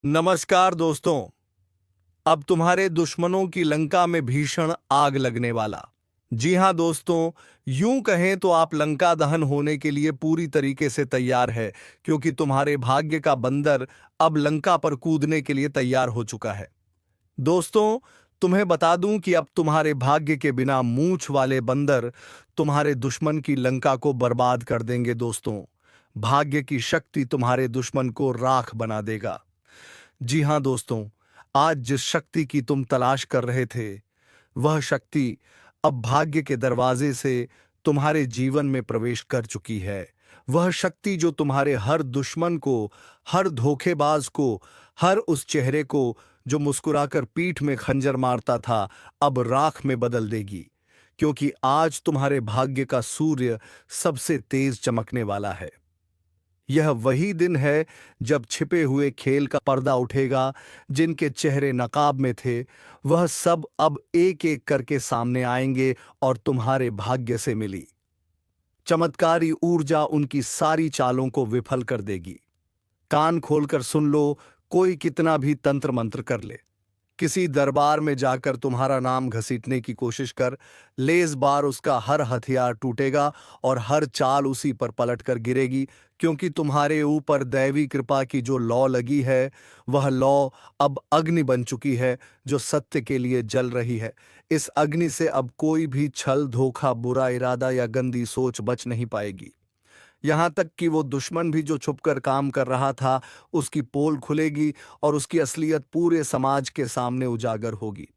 नमस्कार दोस्तों। अब तुम्हारे दुश्मनों की लंका में भीषण आग लगने वाला। जी हां दोस्तों, यूं कहें तो आप लंका दहन होने के लिए पूरी तरीके से तैयार है, क्योंकि तुम्हारे भाग्य का बंदर अब लंका पर कूदने के लिए तैयार हो चुका है। दोस्तों, तुम्हें बता दूं कि अब तुम्हारे भाग्य के बिना मूंछ वाले बंदर तुम्हारे दुश्मन की लंका को बर्बाद कर देंगे। दोस्तों, भाग्य की शक्ति तुम्हारे दुश्मन को राख बना देगा। जी हां दोस्तों, आज जिस शक्ति की तुम तलाश कर रहे थे, वह शक्ति अब भाग्य के दरवाजे से तुम्हारे जीवन में प्रवेश कर चुकी है। वह शक्ति जो तुम्हारे हर दुश्मन को, हर धोखेबाज को, हर उस चेहरे को जो मुस्कुराकर पीठ में खंजर मारता था, अब राख में बदल देगी। क्योंकि आज तुम्हारे भाग्य का सूर्य सबसे तेज चमकने वाला है। यह वही दिन है जब छिपे हुए खेल का पर्दा उठेगा। जिनके चेहरे नकाब में थे, वह सब अब एक एक करके सामने आएंगे और तुम्हारे भाग्य से मिली चमत्कारी ऊर्जा उनकी सारी चालों को विफल कर देगी। कान खोलकर सुन लो, कोई कितना भी तंत्र मंत्र कर ले, किसी दरबार में जाकर तुम्हारा नाम घसीटने की कोशिश कर, लेस बार उसका हर हथियार टूटेगा और हर चाल उसी पर पलटकर गिरेगी। क्योंकि तुम्हारे ऊपर दैवी कृपा की जो लौ लगी है, वह लौ अब अग्नि बन चुकी है जो सत्य के लिए जल रही है। इस अग्नि से अब कोई भी छल, धोखा, बुरा इरादा या गंदी सोच बच नहीं पाएगी। यहाँ तक कि वो दुश्मन भी जो छुपकर काम कर रहा था, उसकी पोल खुलेगी और उसकी असलियत पूरे समाज के सामने उजागर होगी।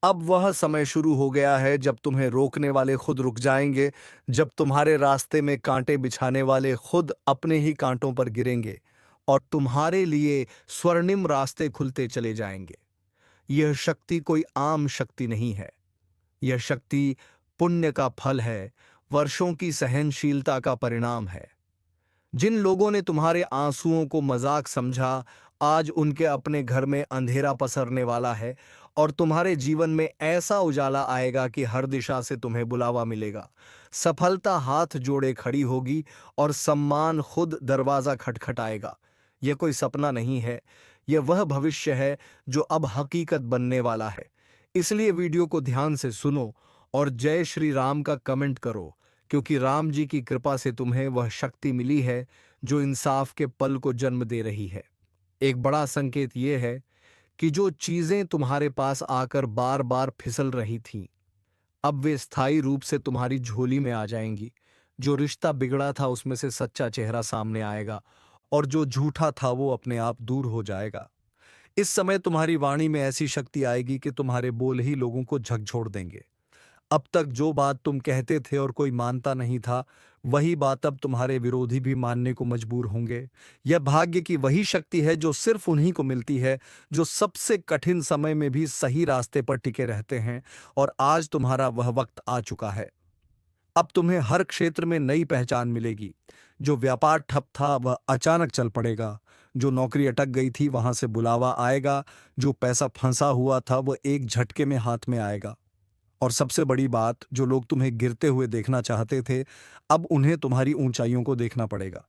अब वह समय शुरू हो गया है जब तुम्हें रोकने वाले खुद रुक जाएंगे, जब तुम्हारे रास्ते में कांटे बिछाने वाले खुद अपने ही कांटों पर गिरेंगे और तुम्हारे लिए स्वर्णिम रास्ते खुलते चले जाएंगे। यह शक्ति कोई आम शक्ति नहीं है। यह शक्ति पुण्य का फल है, वर्षों की सहनशीलता का परिणाम है। जिन लोगों ने तुम्हारे आंसुओं को मजाक समझा, आज उनके अपने घर में अंधेरा पसरने वाला है और तुम्हारे जीवन में ऐसा उजाला आएगा कि हर दिशा से तुम्हें बुलावा मिलेगा। सफलता हाथ जोड़े खड़ी होगी और सम्मान खुद दरवाजा खटखटाएगा। यह कोई सपना नहीं है, यह वह भविष्य है जो अब हकीकत बनने वाला है। इसलिए वीडियो को ध्यान से सुनो और जय श्री राम का कमेंट करो, क्योंकि राम जी की कृपा से तुम्हें वह शक्ति मिली है जो इंसाफ के पल को जन्म दे रही है। एक बड़ा संकेत यह है कि जो चीजें तुम्हारे पास आकर बार बार फिसल रही थीं, अब वे स्थायी रूप से तुम्हारी झोली में आ जाएंगी। जो रिश्ता बिगड़ा था उसमें से सच्चा चेहरा सामने आएगा और जो झूठा था वो अपने आप दूर हो जाएगा। इस समय तुम्हारी वाणी में ऐसी शक्ति आएगी कि तुम्हारे बोल ही लोगों को झकझोर देंगे। अब तक जो बात तुम कहते थे और कोई मानता नहीं था, वही बात अब तुम्हारे विरोधी भी मानने को मजबूर होंगे। यह भाग्य की वही शक्ति है जो सिर्फ उन्हीं को मिलती है जो सबसे कठिन समय में भी सही रास्ते पर टिके रहते हैं। और आज तुम्हारा वह वक्त आ चुका है। अब तुम्हें हर क्षेत्र में नई पहचान मिलेगी। जो व्यापार ठप था वह अचानक चल पड़ेगा। जो नौकरी अटक गई थी वहां से बुलावा आएगा। जो पैसा फंसा हुआ था वह एक झटके में हाथ में आएगा। और सबसे बड़ी बात, जो लोग तुम्हें गिरते हुए देखना चाहते थे, अब उन्हें तुम्हारी ऊंचाइयों को देखना पड़ेगा।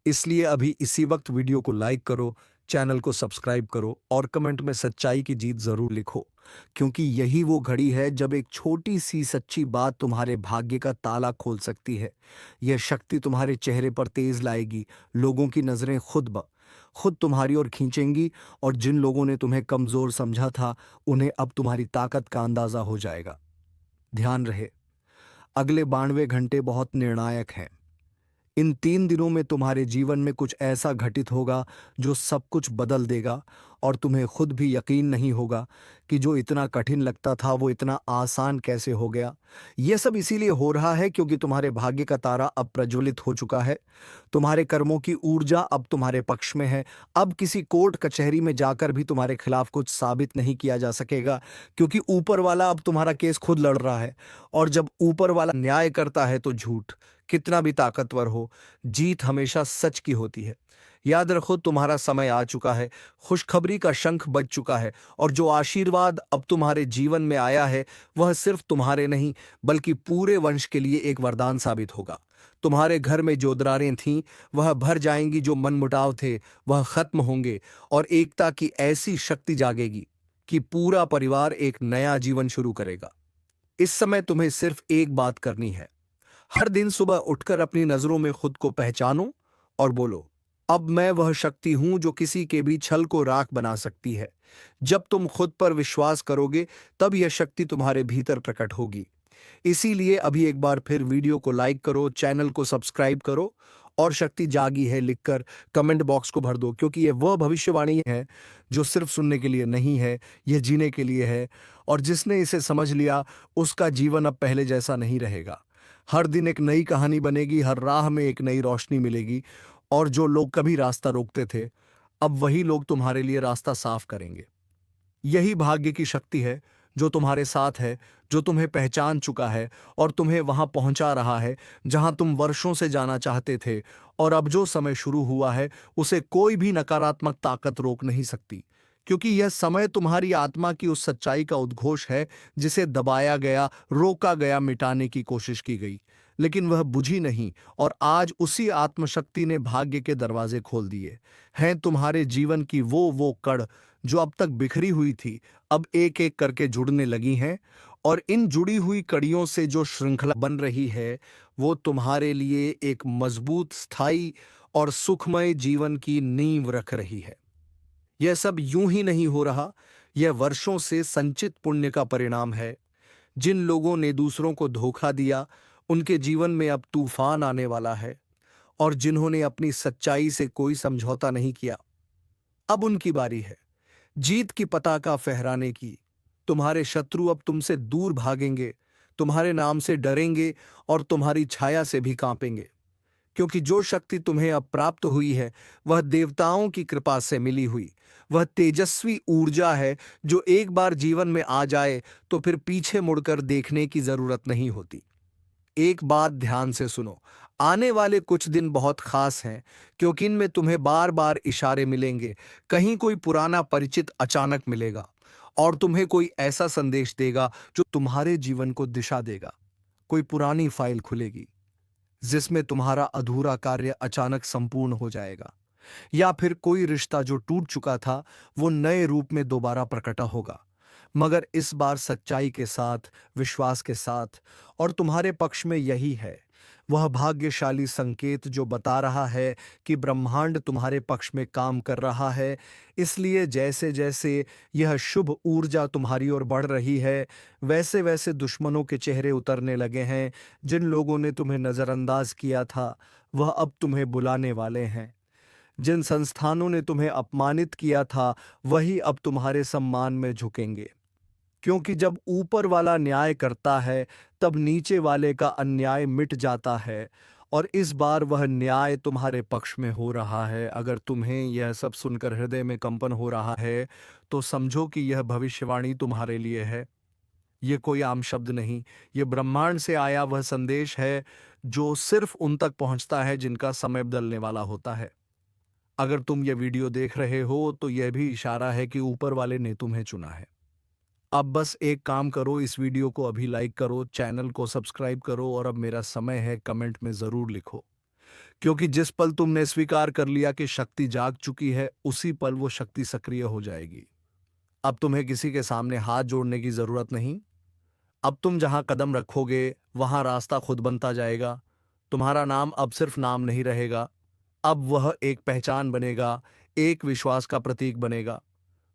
इसलिए अभी इसी वक्त वीडियो को लाइक करो, चैनल को सब्सक्राइब करो और कमेंट में सच्चाई की जीत जरूर लिखो। क्योंकि यही वो घड़ी है जब एक छोटी सी सच्ची बात तुम्हारे भाग्य का ताला खोल सकती है। यह शक्ति तुम्हारे चेहरे पर तेज लाएगी। लोगों की नजरें खुद तुम्हारी ओर खींचेंगी और जिन लोगों ने तुम्हें कमजोर समझा था, उन्हें अब तुम्हारी ताकत का अंदाजा हो जाएगा। ध्यान रहे, अगले 92 घंटे बहुत निर्णायक हैं। इन 3 दिनों में तुम्हारे जीवन में कुछ ऐसा घटित होगा जो सब कुछ बदल देगा और तुम्हें खुद भी यकीन नहीं होगा कि जो इतना कठिन लगता था वो इतना आसान कैसे हो गया। यह सब इसीलिए हो रहा है क्योंकि तुम्हारे भाग्य का तारा अब प्रज्वलित हो चुका है। तुम्हारे कर्मों की ऊर्जा अब तुम्हारे पक्ष में है। अब किसी कोर्ट कचहरी में जाकर भी तुम्हारे खिलाफ कुछ साबित नहीं किया जा सकेगा, क्योंकि ऊपर वाला अब तुम्हारा केस खुद लड़ रहा है। और जब ऊपर वाला न्याय करता है तो झूठ कितना भी ताकतवर हो, जीत हमेशा सच की होती है। याद रखो, तुम्हारा समय आ चुका है। खुशखबरी का शंख बज चुका है और जो आशीर्वाद अब तुम्हारे जीवन में आया है, वह सिर्फ तुम्हारे नहीं बल्कि पूरे वंश के लिए एक वरदान साबित होगा। तुम्हारे घर में जो दरारें थीं वह भर जाएंगी, जो मनमुटाव थे वह खत्म होंगे और एकता की ऐसी शक्ति जागेगी कि पूरा परिवार एक नया जीवन शुरू करेगा। इस समय तुम्हें सिर्फ एक बात करनी है। हर दिन सुबह उठकर अपनी नजरों में खुद को पहचानो और बोलो, अब मैं वह शक्ति हूं जो किसी के भी छल को राख बना सकती है। जब तुम खुद पर विश्वास करोगे तब यह शक्ति तुम्हारे भीतर प्रकट होगी। इसीलिए अभी एक बार फिर वीडियो को लाइक करो, चैनल को सब्सक्राइब करो और शक्ति जागी है लिखकर कमेंट बॉक्स को भर दो, क्योंकि यह वह भविष्यवाणी है जो सिर्फ सुनने के लिए नहीं है, यह जीने के लिए है। और जिसने इसे समझ लिया उसका जीवन अब पहले जैसा नहीं रहेगा। हर दिन एक नई कहानी बनेगी, हर राह में एक नई रोशनी मिलेगी और जो लोग कभी रास्ता रोकते थे अब वही लोग तुम्हारे लिए रास्ता साफ करेंगे। यही भाग्य की शक्ति है जो तुम्हारे साथ है, जो तुम्हें पहचान चुका है और तुम्हें वहां पहुंचा रहा है जहां तुम वर्षों से जाना चाहते थे। और अब जो समय शुरू हुआ है उसे कोई भी नकारात्मक ताकत रोक नहीं सकती, क्योंकि यह समय तुम्हारी आत्मा की उस सच्चाई का उद्घोष है जिसे दबाया गया, रोका गया, मिटाने की कोशिश की गई, लेकिन वह बुझी नहीं। और आज उसी आत्मशक्ति ने भाग्य के दरवाजे खोल दिए हैं। तुम्हारे जीवन की वो कड़ जो अब तक बिखरी हुई थी अब एक एक करके जुड़ने लगी हैं, और इन जुड़ी हुई कड़ियों से जो श्रृंखला बन रही है वो तुम्हारे लिए एक मजबूत, स्थायी और सुखमय जीवन की नींव रख रही है। यह सब यूं ही नहीं हो रहा, यह वर्षों से संचित पुण्य का परिणाम है। जिन लोगों ने दूसरों को धोखा दिया उनके जीवन में अब तूफान आने वाला है, और जिन्होंने अपनी सच्चाई से कोई समझौता नहीं किया अब उनकी बारी है जीत की पताका फहराने की। तुम्हारे शत्रु अब तुमसे दूर भागेंगे, तुम्हारे नाम से डरेंगे और तुम्हारी छाया से भी कांपेंगे, क्योंकि जो शक्ति तुम्हें अब प्राप्त हुई है वह देवताओं की कृपा से मिली हुई, वह तेजस्वी ऊर्जा है जो एक बार जीवन में आ जाए तो फिर पीछे मुड़कर देखने की जरूरत नहीं होती। एक बात ध्यान से सुनो, आने वाले कुछ दिन बहुत खास हैं, क्योंकि इनमें तुम्हें बार बार इशारे मिलेंगे। कहीं कोई पुराना परिचित अचानक मिलेगा और तुम्हें कोई ऐसा संदेश देगा जो तुम्हारे जीवन को दिशा देगा। कोई पुरानी फाइल खुलेगी जिसमें तुम्हारा अधूरा कार्य अचानक संपूर्ण हो जाएगा, या फिर कोई रिश्ता जो टूट चुका था वो नए रूप में दोबारा प्रकटा होगा, मगर इस बार सच्चाई के साथ, विश्वास के साथ। और तुम्हारे पक्ष में यही है वह भाग्यशाली संकेत जो बता रहा है कि ब्रह्मांड तुम्हारे पक्ष में काम कर रहा है। इसलिए जैसे जैसे यह शुभ ऊर्जा तुम्हारी ओर बढ़ रही है वैसे वैसे दुश्मनों के चेहरे उतरने लगे हैं। जिन लोगों ने तुम्हें नजरअंदाज किया था वह अब तुम्हें बुलाने वाले हैं। जिन संस्थानों ने तुम्हें अपमानित किया था वही अब तुम्हारे सम्मान में झुकेंगे, क्योंकि जब ऊपर वाला न्याय करता है तब नीचे वाले का अन्याय मिट जाता है, और इस बार वह न्याय तुम्हारे पक्ष में हो रहा है। अगर तुम्हें यह सब सुनकर हृदय में कंपन हो रहा है तो समझो कि यह भविष्यवाणी तुम्हारे लिए है। यह कोई आम शब्द नहीं, यह ब्रह्मांड से आया वह संदेश है जो सिर्फ उन तक पहुंचता है जिनका समय बदलने वाला होता है। अगर तुम यह वीडियो देख रहे हो तो यह भी इशारा है कि ऊपर वाले ने तुम्हें चुना है। अब बस एक काम करो, इस वीडियो को अभी लाइक करो, चैनल को सब्सक्राइब करो और अब मेरा समय है कमेंट में जरूर लिखो, क्योंकि जिस पल तुमने स्वीकार कर लिया कि शक्ति जाग चुकी है उसी पल वो शक्ति सक्रिय हो जाएगी। अब तुम्हें किसी के सामने हाथ जोड़ने की जरूरत नहीं। अब तुम जहां कदम रखोगे वहां रास्ता खुद बनता जाएगा। तुम्हारा नाम अब सिर्फ नाम नहीं रहेगा, अब वह एक पहचान बनेगा, एक विश्वास का प्रतीक बनेगा।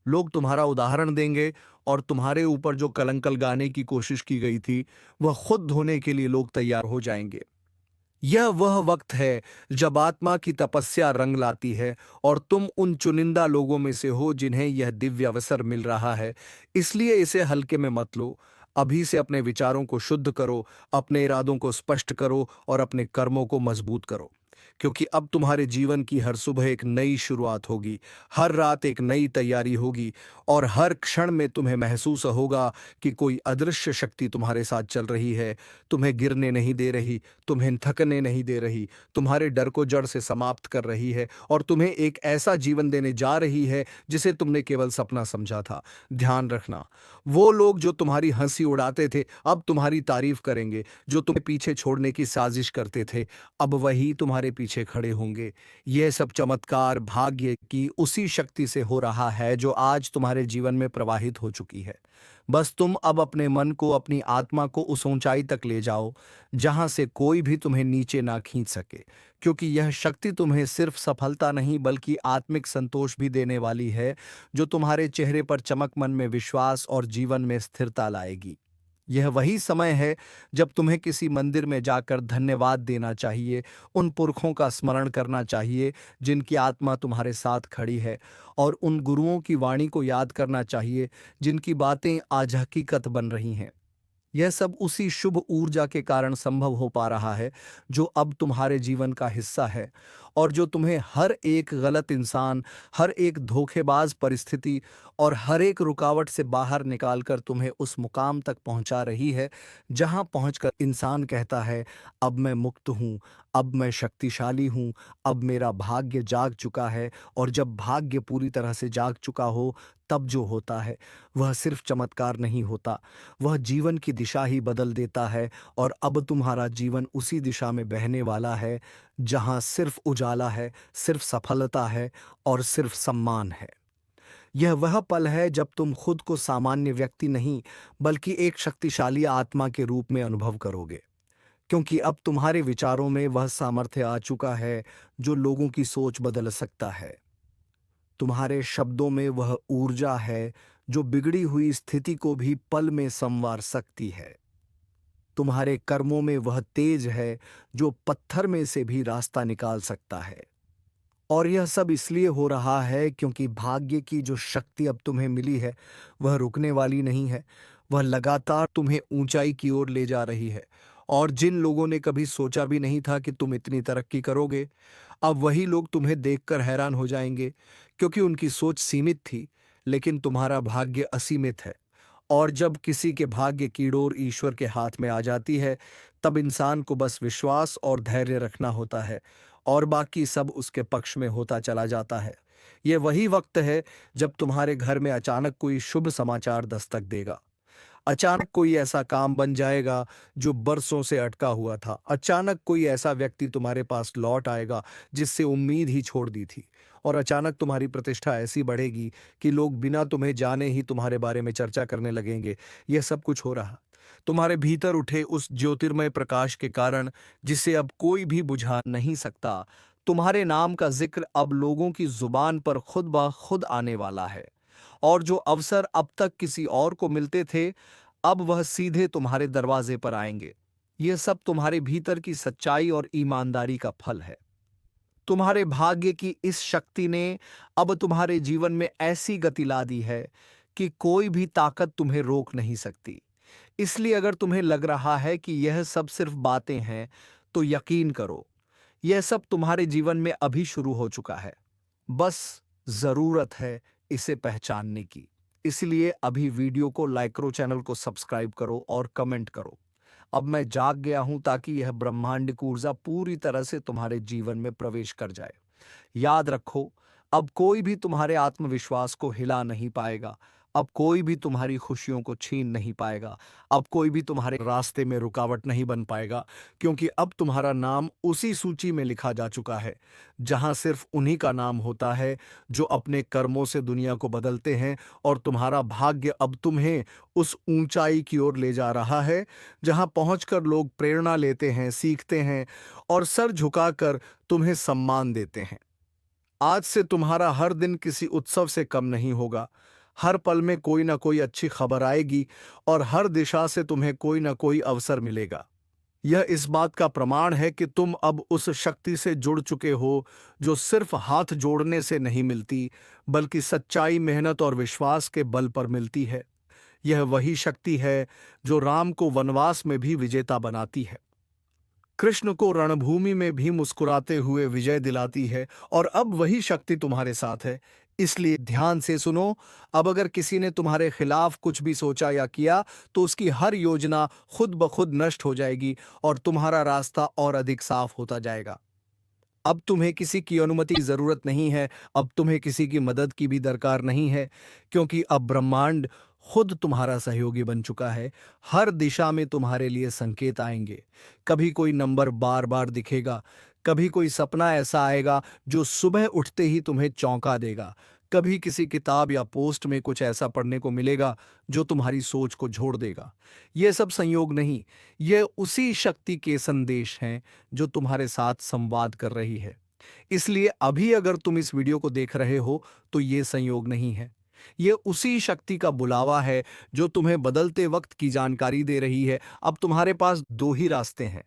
लोग तुम्हारा उदाहरण देंगे और तुम्हारे ऊपर जो कलंक लगाने की कोशिश की गई थी वह खुद धोने के लिए लोग तैयार हो जाएंगे। यह वह वक्त है जब आत्मा की तपस्या रंग लाती है और तुम उन चुनिंदा लोगों में से हो जिन्हें यह दिव्य अवसर मिल रहा है। इसलिए इसे हल्के में मत लो। अभी से अपने विचारों को शुद्ध करो, अपने इरादों को स्पष्ट करो और अपने कर्मों को मजबूत करो, क्योंकि अब तुम्हारे जीवन की हर सुबह एक नई शुरुआत होगी, हर रात एक नई तैयारी होगी, और हर क्षण में तुम्हें महसूस होगा कि कोई अदृश्य शक्ति तुम्हारे साथ चल रही है, तुम्हें गिरने नहीं दे रही, तुम्हें थकने नहीं दे रही, तुम्हारे डर को जड़ से समाप्त कर रही है और तुम्हें एक ऐसा जीवन देने जा रही है जिसे तुमने केवल सपना समझा था। ध्यान रखना, वो लोग जो तुम्हारी हंसी उड़ाते थे अब तुम्हारी तारीफ करेंगे, जो तुम्हें पीछे छोड़ने की साजिश करते थे अब वही तुम्हारे पीछे खड़े होंगे। यह सब चमत्कार भाग्य की उसी शक्ति से हो रहा है जो आज तुम्हारे जीवन में प्रवाहित हो चुकी है। बस तुम अब अपने मन को, अपनी आत्मा को उस ऊंचाई तक ले जाओ जहां से कोई भी तुम्हें नीचे ना खींच सके, क्योंकि यह शक्ति तुम्हें सिर्फ सफलता नहीं बल्कि आत्मिक संतोष भी देने वाली है, जो तुम्हारे चेहरे पर चमक, मन में विश्वास और जीवन में स्थिरता लाएगी। यह वही समय है जब तुम्हें किसी मंदिर में जाकर धन्यवाद देना चाहिए, उन पुरखों का स्मरण करना चाहिए जिनकी आत्मा तुम्हारे साथ खड़ी है, और उन गुरुओं की वाणी को याद करना चाहिए जिनकी बातें आज हकीकत बन रही हैं। यह सब उसी शुभ ऊर्जा के कारण संभव हो पा रहा है जो अब तुम्हारे जीवन का हिस्सा है, और जो तुम्हें हर एक गलत इंसान, हर एक धोखेबाज परिस्थिति और हर एक रुकावट से बाहर निकालकर तुम्हें उस मुकाम तक पहुंचा रही है जहां पहुंचकर इंसान कहता है, अब मैं मुक्त हूं, अब मैं शक्तिशाली हूं, अब मेरा भाग्य जाग चुका है। और जब भाग्य पूरी तरह से जाग चुका हो तब जो होता है वह सिर्फ चमत्कार नहीं होता, वह जीवन की दिशा ही बदल देता है, और अब तुम्हारा जीवन उसी दिशा में बहने वाला है जहां सिर्फ उजाला है, सिर्फ सफलता है और सिर्फ सम्मान है। यह वह पल है जब तुम खुद को सामान्य व्यक्ति नहीं बल्कि एक शक्तिशाली आत्मा के रूप में अनुभव करोगे, क्योंकि अब तुम्हारे विचारों में वह सामर्थ्य आ चुका है जो लोगों की सोच बदल सकता है। तुम्हारे शब्दों में वह ऊर्जा है जो बिगड़ी हुई स्थिति को भी पल में संवार सकती है। तुम्हारे कर्मों में वह तेज है जो पत्थर में से भी रास्ता निकाल सकता है। और यह सब इसलिए हो रहा है क्योंकि भाग्य की जो शक्ति अब तुम्हें मिली है वह रुकने वाली नहीं है, वह लगातार तुम्हें ऊंचाई की ओर ले जा रही है। और जिन लोगों ने कभी सोचा भी नहीं था कि तुम इतनी तरक्की करोगे, अब वही लोग तुम्हें देखकर हैरान हो जाएंगे, क्योंकि उनकी सोच सीमित थी लेकिन तुम्हारा भाग्य असीमित है। और जब किसी के भाग्य की डोर ईश्वर के हाथ में आ जाती है तब इंसान को बस विश्वास और धैर्य रखना होता है, और बाकी सब उसके पक्ष में होता चला जाता है। यह वही वक्त है जब तुम्हारे घर में अचानक कोई शुभ समाचार दस्तक देगा। अचानक कोई ऐसा काम बन जाएगा जो बरसों से अटका हुआ था। अचानक कोई ऐसा व्यक्ति तुम्हारे पास लौट आएगा जिससे उम्मीद ही छोड़ दी थी। और अचानक तुम्हारी प्रतिष्ठा ऐसी बढ़ेगी कि लोग बिना तुम्हें जाने ही तुम्हारे बारे में चर्चा करने लगेंगे। यह सब कुछ हो रहा तुम्हारे भीतर उठे उस ज्योतिर्मय प्रकाश के कारण, जिसे अब कोई भी बुझा नहीं सकता। तुम्हारे नाम का जिक्र अब लोगों की जुबान पर खुद ब खुद आने वाला है, और जो अवसर अब तक किसी और को मिलते थे अब वह सीधे तुम्हारे दरवाजे पर आएंगे। यह सब तुम्हारे भीतर की सच्चाई और ईमानदारी का फल है। तुम्हारे भाग्य की इस शक्ति ने अब तुम्हारे जीवन में ऐसी गति ला दी है कि कोई भी ताकत तुम्हें रोक नहीं सकती। इसलिए अगर तुम्हें लग रहा है कि यह सब सिर्फ बातें हैं तो यकीन करो, यह सब तुम्हारे जीवन में अभी शुरू हो चुका है। बस जरूरत है इसे पहचानने की। इसलिए अभी वीडियो को लाइक करो, चैनल को सब्सक्राइब करो और कमेंट करो। अब मैं जाग गया हूं ताकि यह ब्रह्मांडिक ऊर्जा पूरी तरह से तुम्हारे जीवन में प्रवेश कर जाए। याद रखो, अब कोई भी तुम्हारे आत्मविश्वास को हिला नहीं पाएगा, अब कोई भी तुम्हारी खुशियों को छीन नहीं पाएगा, अब कोई भी तुम्हारे रास्ते में रुकावट नहीं बन पाएगा, क्योंकि अब तुम्हारा नाम उसी सूची में लिखा जा चुका है जहां सिर्फ उन्हीं का नाम होता है जो अपने कर्मों से दुनिया को बदलते हैं। और तुम्हारा भाग्य अब तुम्हें उस ऊंचाई की ओर ले जा रहा है जहां पहुंचकर लोग प्रेरणा लेते हैं, सीखते हैं और सर झुकाकर तुम्हें सम्मान देते हैं। आज से तुम्हारा हर दिन किसी उत्सव से कम नहीं होगा। हर पल में कोई ना कोई अच्छी खबर आएगी और हर दिशा से तुम्हें कोई ना कोई अवसर मिलेगा। यह इस बात का प्रमाण है कि तुम अब उस शक्ति से जुड़ चुके हो जो सिर्फ हाथ जोड़ने से नहीं मिलती, बल्कि सच्चाई, मेहनत और विश्वास के बल पर मिलती है। यह वही शक्ति है जो राम को वनवास में भी विजेता बनाती है। कृष्ण को रणभूमि में भी मुस्कुराते हुए विजय दिलाती है और अब वही शक्ति तुम्हारे साथ है। इसलिए ध्यान से सुनो। अब अगर किसी ने तुम्हारे खिलाफ कुछ भी सोचा या किया तो उसकी हर योजना खुद ब खुद नष्ट हो जाएगी और तुम्हारा रास्ता और अधिक साफ होता जाएगा। अब तुम्हें किसी की अनुमति की जरूरत नहीं है। अब तुम्हें किसी की मदद की भी दरकार नहीं है, क्योंकि अब ब्रह्मांड खुद तुम्हारा सहयोगी बन चुका है। हर दिशा में तुम्हारे लिए संकेत आएंगे। कभी कोई नंबर बार बार दिखेगा, कभी कोई सपना ऐसा आएगा जो सुबह उठते ही तुम्हें चौंका देगा, कभी किसी किताब या पोस्ट में कुछ ऐसा पढ़ने को मिलेगा जो तुम्हारी सोच को झोड़ देगा। ये सब संयोग नहीं, ये उसी शक्ति के संदेश हैं जो तुम्हारे साथ संवाद कर रही है। इसलिए अभी अगर तुम इस वीडियो को देख रहे हो तो ये संयोग नहीं है, ये उसी शक्ति का बुलावा है जो तुम्हें बदलते वक्त की जानकारी दे रही है। अब तुम्हारे पास दो ही रास्ते हैं,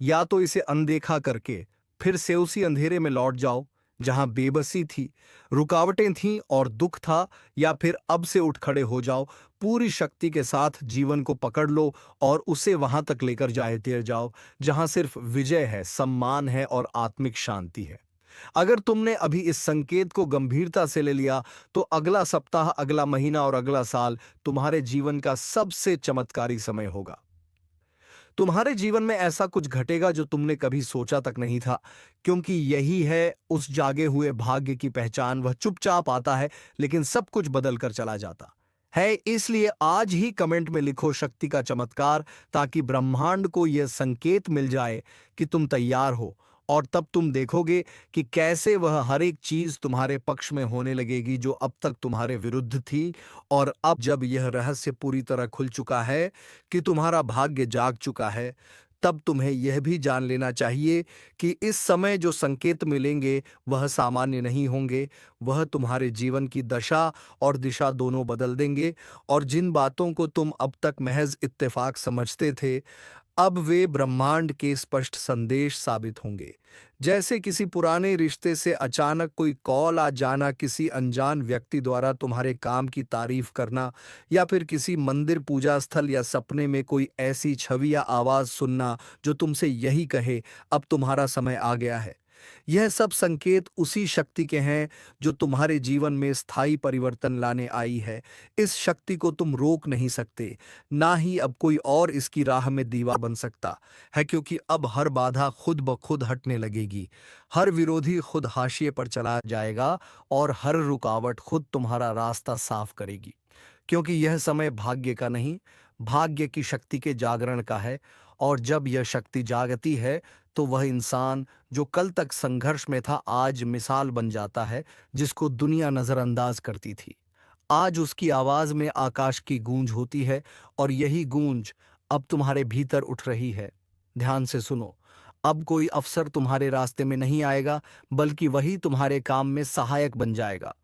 या तो इसे अनदेखा करके फिर से उसी अंधेरे में लौट जाओ जहां बेबसी थी, रुकावटें थीं और दुख था, या फिर अब से उठ खड़े हो जाओ, पूरी शक्ति के साथ जीवन को पकड़ लो और उसे वहां तक लेकर जाते जाओ जहां सिर्फ विजय है, सम्मान है और आत्मिक शांति है। अगर तुमने अभी इस संकेत को गंभीरता से ले लिया तो अगला सप्ताह, अगला महीना और अगला साल तुम्हारे जीवन का सबसे चमत्कारी समय होगा। तुम्हारे जीवन में ऐसा कुछ घटेगा जो तुमने कभी सोचा तक नहीं था, क्योंकि यही है उस जागे हुए भाग्य की पहचान। वह चुपचाप आता है लेकिन सब कुछ बदल कर चला जाता है। इसलिए आज ही कमेंट में लिखो शक्ति का चमत्कार, ताकि ब्रह्मांड को यह संकेत मिल जाए कि तुम तैयार हो। और तब तुम देखोगे कि कैसे वह हर एक चीज तुम्हारे पक्ष में होने लगेगी जो अब तक तुम्हारे विरुद्ध थी। और अब जब यह रहस्य पूरी तरह खुल चुका है कि तुम्हारा भाग्य जाग चुका है, तब तुम्हें यह भी जान लेना चाहिए कि इस समय जो संकेत मिलेंगे वह सामान्य नहीं होंगे। वह तुम्हारे जीवन की दशा और दिशा दोनों बदल देंगे। और जिन बातों को तुम अब तक महज इत्तेफाक समझते थे, अब वे ब्रह्मांड के स्पष्ट संदेश साबित होंगे। जैसे किसी पुराने रिश्ते से अचानक कोई कॉल आ जाना, किसी अनजान व्यक्ति द्वारा तुम्हारे काम की तारीफ करना, या फिर किसी मंदिर, पूजा स्थल या सपने में कोई ऐसी छवि या आवाज सुनना जो तुमसे यही कहे, अब तुम्हारा समय आ गया है। यह सब संकेत उसी शक्ति के हैं जो तुम्हारे जीवन में स्थायी परिवर्तन लाने आई है। इस शक्ति को तुम रोक नहीं सकते, ना ही अब कोई और इसकी राह में दीवार बन सकता है, क्योंकि अब हर बाधा खुद ब खुद हटने लगेगी, हर विरोधी खुद हाशिए पर चला जाएगा और हर रुकावट खुद तुम्हारा रास्ता साफ करेगी। क्योंकि यह समय भाग्य का नहीं, भाग्य की शक्ति के जागरण का है। और जब यह शक्ति जागती है तो वह इंसान जो कल तक संघर्ष में था आज मिसाल बन जाता है, जिसको दुनिया नजरअंदाज करती थी। आज उसकी आवाज में आकाश की गूंज होती है और यही गूंज अब तुम्हारे भीतर उठ रही है। ध्यान से सुनो। अब कोई अफसर तुम्हारे रास्ते में नहीं आएगा, बल्कि वही तुम्हारे काम में सहायक बन जाएगा।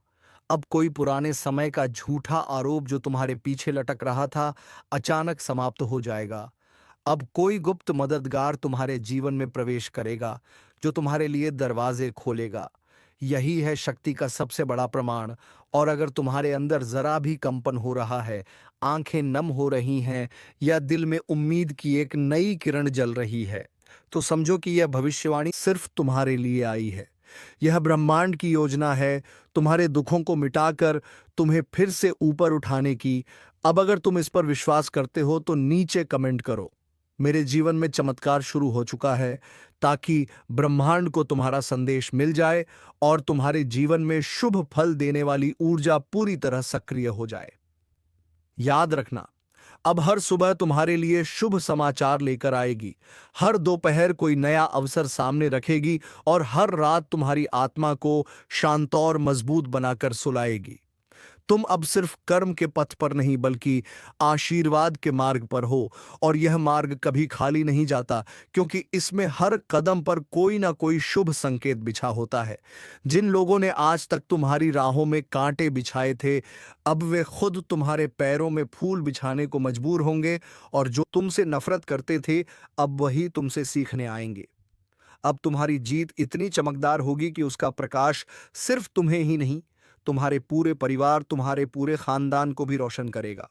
अब कोई पुराने समय का झूठा आरोप जो तुम्हारे पीछे लटक रहा था, अचानक समाप्त हो जाएगा। अब कोई गुप्त मददगार तुम्हारे जीवन में प्रवेश करेगा जो तुम्हारे लिए दरवाजे खोलेगा। यही है शक्ति का सबसे बड़ा प्रमाण। और अगर तुम्हारे अंदर जरा भी कंपन हो रहा है, आंखें नम हो रही हैं या दिल में उम्मीद की एक नई किरण जल रही है, तो समझो कि यह भविष्यवाणी सिर्फ तुम्हारे लिए आई है। यह ब्रह्मांड की योजना है तुम्हारे दुखों को मिटाकर तुम्हें फिर से ऊपर उठाने की। अब अगर तुम इस पर विश्वास करते हो तो नीचे कमेंट करो, मेरे जीवन में चमत्कार शुरू हो चुका है, ताकि ब्रह्मांड को तुम्हारा संदेश मिल जाए और तुम्हारे जीवन में शुभ फल देने वाली ऊर्जा पूरी तरह सक्रिय हो जाए। याद रखना, अब हर सुबह तुम्हारे लिए शुभ समाचार लेकर आएगी, हर दोपहर कोई नया अवसर सामने रखेगी और हर रात तुम्हारी आत्मा को शांत और मजबूत बनाकर सुलाएगी। तुम अब सिर्फ कर्म के पथ पर नहीं बल्कि आशीर्वाद के मार्ग पर हो, और यह मार्ग कभी खाली नहीं जाता, क्योंकि इसमें हर कदम पर कोई ना कोई शुभ संकेत बिछा होता है। जिन लोगों ने आज तक तुम्हारी राहों में कांटे बिछाए थे, अब वे खुद तुम्हारे पैरों में फूल बिछाने को मजबूर होंगे, और जो तुमसे नफरत करते थे अब वही तुमसे सीखने आएंगे। अब तुम्हारी जीत इतनी चमकदार होगी कि उसका प्रकाश सिर्फ तुम्हें ही नहीं, तुम्हारे पूरे परिवार, तुम्हारे पूरे खानदान को भी रोशन करेगा।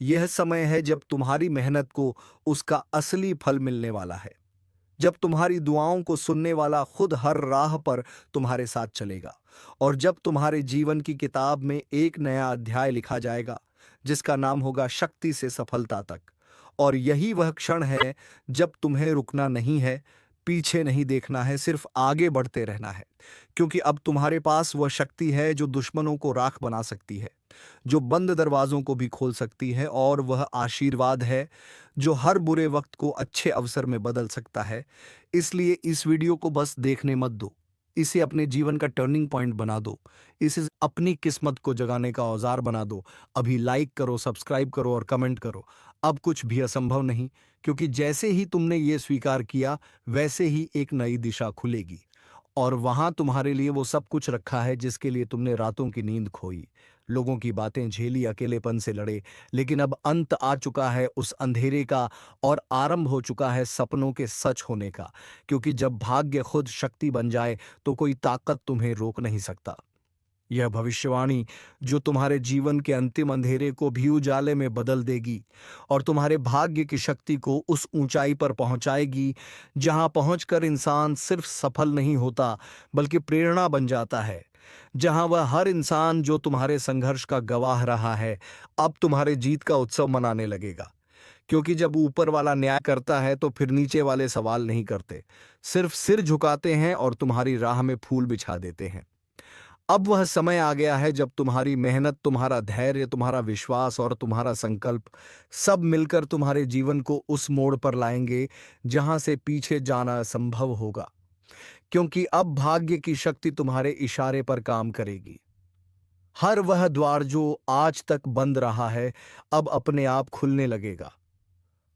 यह समय है जब तुम्हारी मेहनत को उसका असली फल मिलने वाला है। जब तुम्हारी दुआओं को सुनने वाला खुद हर राह पर तुम्हारे साथ चलेगा, और जब तुम्हारे जीवन की किताब में एक नया अध्याय लिखा जाएगा जिसका नाम होगा शक्ति से सफलता तक। और यही वह क्षण है जब तुम्हें रुकना नहीं है, पीछे नहीं देखना है, सिर्फ आगे बढ़ते रहना है। क्योंकि अब तुम्हारे पास वह शक्ति है जो दुश्मनों को राख बना सकती है, जो बंद दरवाजों को भी खोल सकती है, और वह आशीर्वाद है जो हर बुरे वक्त को अच्छे अवसर में बदल सकता है। इसलिए इस वीडियो को बस देखने मत दो, इसे अपने जीवन का टर्निंग पॉइंट बना दो, इसे अपनी किस्मत को जगाने का औजार बना दो। अभी लाइक करो, सब्सक्राइब करो और कमेंट करो। अब कुछ भी असंभव नहीं, क्योंकि जैसे ही तुमने ये स्वीकार किया वैसे ही एक नई दिशा खुलेगी, और वहां तुम्हारे लिए वो सब कुछ रखा है जिसके लिए तुमने रातों की नींद खोई, लोगों की बातें झेली, अकेलेपन से लड़े। लेकिन अब अंत आ चुका है उस अंधेरे का, और आरंभ हो चुका है सपनों के सच होने का। क्योंकि जब भाग्य खुद शक्ति बन जाए तो कोई ताकत तुम्हें रोक नहीं सकता। यह भविष्यवाणी जो तुम्हारे जीवन के अंतिम अंधेरे को भी उजाले में बदल देगी, और तुम्हारे भाग्य की शक्ति को उस ऊंचाई पर पहुंचाएगी जहां पहुंचकर इंसान सिर्फ सफल नहीं होता बल्कि प्रेरणा बन जाता है। जहां वह हर इंसान जो तुम्हारे संघर्ष का गवाह रहा है अब तुम्हारे जीत का उत्सव मनाने लगेगा। क्योंकि जब ऊपर वाला न्याय करता है तो फिर नीचे वाले सवाल नहीं करते, सिर्फ सिर झुकाते हैं और तुम्हारी राह में फूल बिछा देते हैं। अब वह समय आ गया है जब तुम्हारी मेहनत, तुम्हारा धैर्य, तुम्हारा विश्वास और तुम्हारा संकल्प सब मिलकर तुम्हारे जीवन को उस मोड़ पर लाएंगे जहां से पीछे जाना असंभव होगा। क्योंकि अब भाग्य की शक्ति तुम्हारे इशारे पर काम करेगी। हर वह द्वार जो आज तक बंद रहा है अब अपने आप खुलने लगेगा।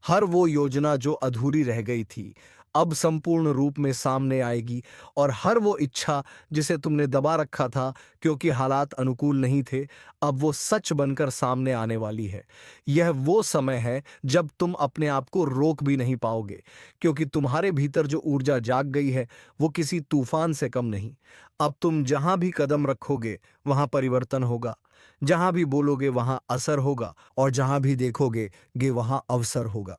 हर वो योजना जो अधूरी रह गई थी अब संपूर्ण रूप में सामने आएगी, और हर वो इच्छा जिसे तुमने दबा रखा था क्योंकि हालात अनुकूल नहीं थे अब वो सच बनकर सामने आने वाली है। यह वो समय है जब तुम अपने आप को रोक भी नहीं पाओगे, क्योंकि तुम्हारे भीतर जो ऊर्जा जाग गई है वो किसी तूफान से कम नहीं। अब तुम जहां भी कदम रखोगे वहां परिवर्तन होगा, जहां भी बोलोगे वहां असर होगा, और जहां भी देखोगे वहां अवसर होगा।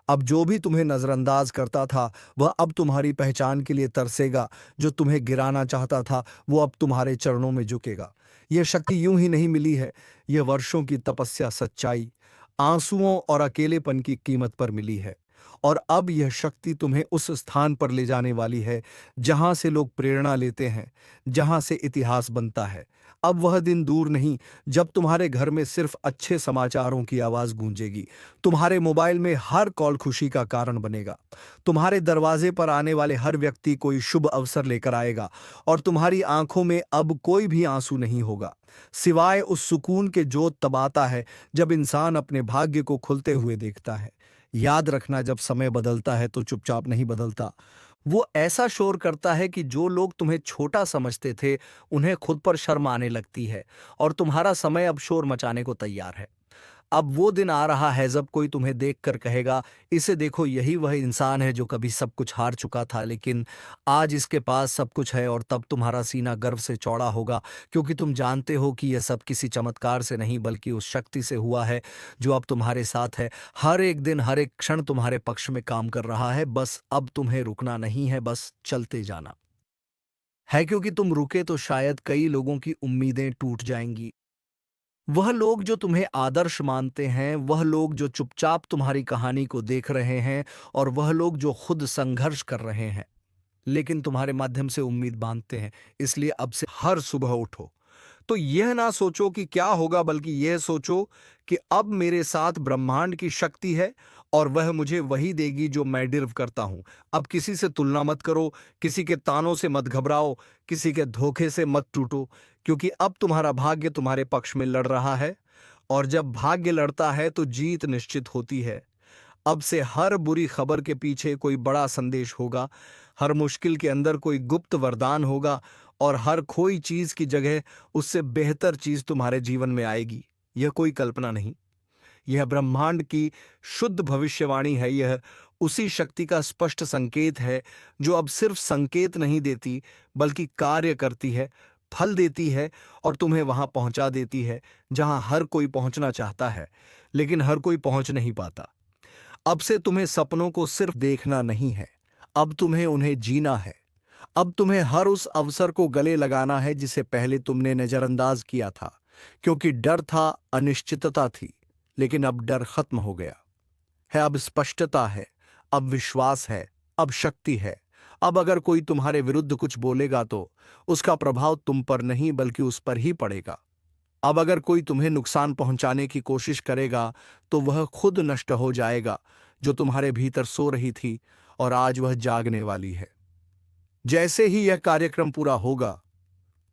अब जो भी तुम्हें नजरअंदाज करता था वह अब तुम्हारी पहचान के लिए तरसेगा, जो तुम्हें गिराना चाहता था वो अब तुम्हारे चरणों में झुकेगा। यह शक्ति यूं ही नहीं मिली है, यह वर्षों की तपस्या, सच्चाई, आंसुओं और अकेलेपन की कीमत पर मिली है। और अब यह शक्ति तुम्हें उस स्थान पर ले जाने वाली है जहां से लोग प्रेरणा लेते हैं, जहां से इतिहास बनता है। अब वह दिन दूर नहीं जब तुम्हारे घर में सिर्फ अच्छे समाचारों की आवाज गूंजेगी, तुम्हारे मोबाइल में हर कॉल खुशी का कारण बनेगा, तुम्हारे दरवाजे पर आने वाले हर व्यक्ति कोई शुभ अवसर लेकर आएगा, और तुम्हारी आंखों में अब कोई भी आंसू नहीं होगा सिवाय उस सुकून के जो तब आता है जब इंसान अपने भाग्य को खुलते हुए देखता है। याद रखना, जब समय बदलता है तो चुपचाप नहीं बदलता, वो ऐसा शोर करता है कि जो लोग तुम्हें छोटा समझते थे उन्हें खुद पर शर्म आने लगती है, और तुम्हारा समय अब शोर मचाने को तैयार है। अब वो दिन आ रहा है जब कोई तुम्हें देखकर कहेगा, इसे देखो, यही वह इंसान है जो कभी सब कुछ हार चुका था लेकिन आज इसके पास सब कुछ है। और तब तुम्हारा सीना गर्व से चौड़ा होगा, क्योंकि तुम जानते हो कि यह सब किसी चमत्कार से नहीं बल्कि उस शक्ति से हुआ है जो अब तुम्हारे साथ है। हर एक दिन, हर एक क्षण तुम्हारे पक्ष में काम कर रहा है। बस अब तुम्हें रुकना नहीं है, बस चलते जाना है। क्योंकि तुम रुके तो शायद कई लोगों की उम्मीदें टूट जाएंगी। वह लोग जो तुम्हें आदर्श मानते हैं, वह लोग जो चुपचाप तुम्हारी कहानी को देख रहे हैं, और वह लोग जो खुद संघर्ष कर रहे हैं लेकिन तुम्हारे माध्यम से उम्मीद बांधते हैं। इसलिए अब से हर सुबह उठो तो यह ना सोचो कि क्या होगा, बल्कि यह सोचो कि अब मेरे साथ ब्रह्मांड की शक्ति है और वह मुझे वही देगी जो मैं डिर्व करता हूं। अब किसी से तुलना मत करो, किसी के तानों से मत घबराओ, किसी के धोखे से मत टूटो, क्योंकि अब तुम्हारा भाग्य तुम्हारे पक्ष में लड़ रहा है, और जब भाग्य लड़ता है तो जीत निश्चित होती है। अब से हर बुरी खबर के पीछे कोई बड़ा संदेश होगा, हर मुश्किल के अंदर कोई गुप्त वरदान होगा, और हर खोई चीज की जगह उससे बेहतर चीज तुम्हारे जीवन में आएगी। यह कोई कल्पना नहीं, यह ब्रह्मांड की शुद्ध भविष्यवाणी है। यह उसी शक्ति का स्पष्ट संकेत है जो अब सिर्फ संकेत नहीं देती बल्कि कार्य करती है, फल देती है, और तुम्हें वहां पहुंचा देती है जहां हर कोई पहुंचना चाहता है लेकिन हर कोई पहुंच नहीं पाता। अब से तुम्हें सपनों को सिर्फ देखना नहीं है, अब तुम्हें उन्हें जीना है। अब तुम्हें हर उस अवसर को गले लगाना है जिसे पहले तुमने नजरअंदाज किया था, क्योंकि डर था, अनिश्चितता थी। लेकिन अब डर खत्म हो गया है। अब स्पष्टता है, अब विश्वास है, अब शक्ति है। अब अगर कोई तुम्हारे विरुद्ध कुछ बोलेगा तो उसका प्रभाव तुम पर नहीं बल्कि उस पर ही पड़ेगा। अब अगर कोई तुम्हें नुकसान पहुंचाने की कोशिश करेगा तो वह खुद नष्ट हो जाएगा, जो तुम्हारे भीतर सो रही थी और आज वह जागने वाली है। जैसे ही यह कार्यक्रम पूरा होगा,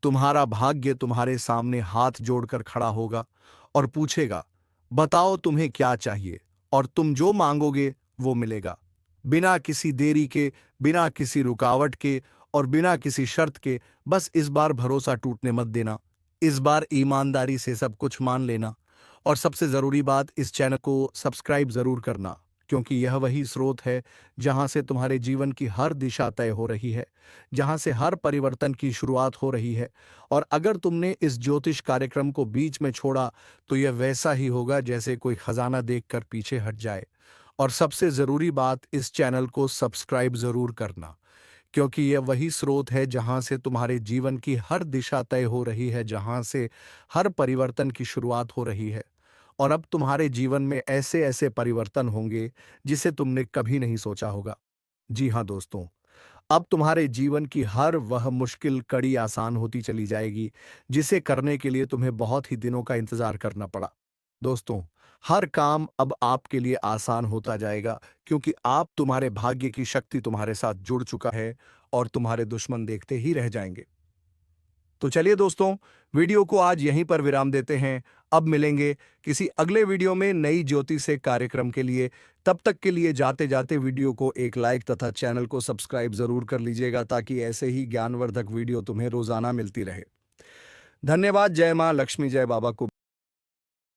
तुम्हारा भाग्य तुम्हारे सामने हाथ जोड़कर खड़ा होगा और पूछेगा, बताओ तुम्हें क्या चाहिए, और तुम जो मांगोगे वो मिलेगा। बिना किसी देरी के, बिना किसी रुकावट के और बिना किसी शर्त के। बस इस बार भरोसा टूटने मत देना। इस बार ईमानदारी से सब कुछ मान लेना। और सबसे जरूरी बात, इस चैनल को सब्सक्राइब जरूर करना, क्योंकि यह वही स्रोत है जहां से तुम्हारे जीवन की हर दिशा तय हो रही है, जहां से हर परिवर्तन की शुरुआत हो रही है। और अगर तुमने इस ज्योतिष कार्यक्रम को बीच में छोड़ा तो यह वैसा ही होगा जैसे कोई खजाना देखकर पीछे हट जाए। और सबसे जरूरी बात, इस चैनल को सब्सक्राइब जरूर करना, क्योंकि यह वही स्रोत है जहां से तुम्हारे जीवन की हर दिशा तय हो रही है, जहां से हर परिवर्तन की शुरुआत हो रही है। और अब तुम्हारे जीवन में ऐसे ऐसे परिवर्तन होंगे जिसे तुमने कभी नहीं सोचा होगा। जी हाँ दोस्तों, अब तुम्हारे जीवन की हर वह मुश्किल कड़ी आसान होती चली जाएगी जिसे करने के लिए तुम्हें बहुत ही दिनों का इंतजार करना पड़ा। दोस्तों, हर काम अब आपके लिए आसान होता जाएगा, क्योंकि आप तुम्हारे भाग्य की शक्ति तुम्हारे साथ जुड़ चुका है और तुम्हारे दुश्मन देखते ही रह जाएंगे। तो चलिए दोस्तों, वीडियो को आज यहीं पर विराम देते हैं। अब मिलेंगे किसी अगले वीडियो में नई ज्योति से कार्यक्रम के लिए। तब तक के लिए जाते जाते वीडियो को एक लाइक तथा चैनल को सब्सक्राइब जरूर कर लीजिएगा, ताकि ऐसे ही ज्ञानवर्धक वीडियो तुम्हें रोजाना मिलती रहे। धन्यवाद। जय मां लक्ष्मी, जय बाबा को।